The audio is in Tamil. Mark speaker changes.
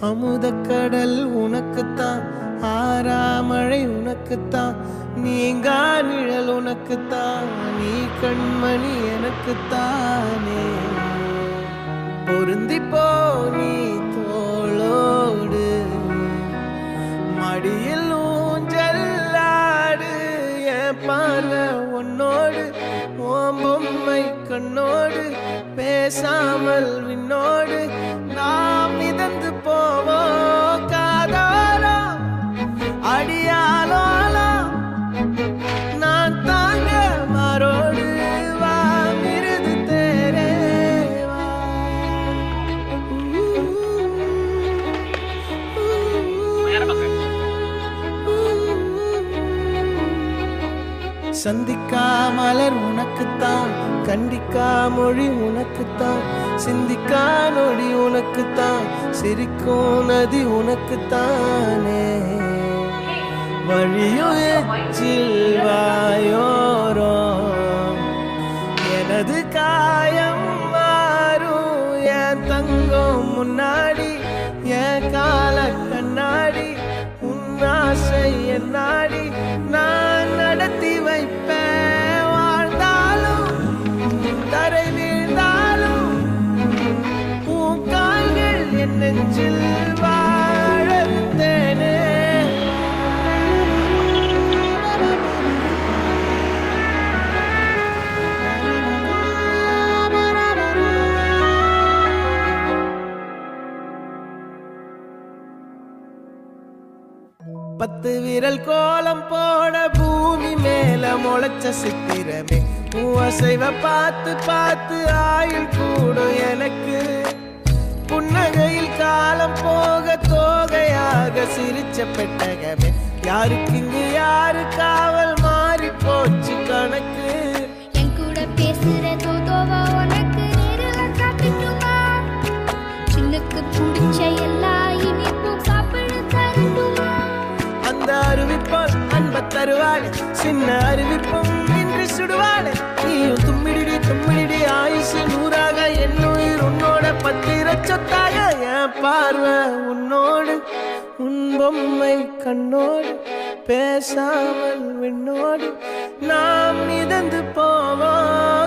Speaker 1: அமுதக்கடல் உனக்குத்தான், ஆறாமழை உனக்குத்தான், நீங்கா நிழல் உனக்குத்தான், நீ கண்மணி எனக்குத்தானே. பொருந்திப்போ நீ தோளோடு, மடியில் ஊஞ்சல்லாடு, என் பார்வை உன்னோடு, ஓம் பொம்மை கண்ணோடு, பேசாமல் விண்ணோடு நாம் மிதந்து போவோம் காதாரா அடியாலோலா, நான் தாங்க மாரோடு வா மிருது தேரேவா. சந்திக்கா மலர் உனக்குத்தான், கண்டிக்கா மொழி உனக்குத்தான், சிந்திக்கா நொடி உனக்குத்தான், சிரிக்கும் நதி உனக்குத்தானே. வழியும் எச்சில் வாயோரம் எனது காயம் மாறும், என் தங்கம் முன்னாடி என் கால கண்ணாடி, உன் ஆசை என் நாடி நான் நடத்தி வைப்பேன். வாழ்ந்தாலும் தரை வீழ்ந்தாலும் உன் கால்கள் என் நெஞ்சில் வாழத்தேனே. பத்து விரல் கோலம் போட பூமி மேல முளைச்ச சித்திரமே, அசைவ பார்த்து பார்த்து ஆயுள் கூடும் எனக்கு. புன்னகையில் காலம் போக தோகையாக சிரிச்ச பெட்டகமே, யாருக்கு இங்கு யாரு காவல் மாறி போச்சு கணக்கு.
Speaker 2: என் கூட பேசுற தோதோவா உனக்கு நேரில் காட்டுமா, சின்னுக்கு பிடிச்ச எல்லா இனிப்பும் சாப்பிட தரட்டுமா.
Speaker 1: அந்த அறிவிப்பால் அன்ப தருவாள், சின்ன அறிவிப்பும் இன்று சுடுவாள். நீயும் தும்மிடி தும்மிடி ஆயுசு நூறாக, என்னுயிர் உன்னோட பத்திர சொத்தாக. என் பார்வை உன்னோடு, உன் பொம்மை கண்ணோடு, பேசாமல் விண்ணோடு நாம் மிதந்து போவோம்.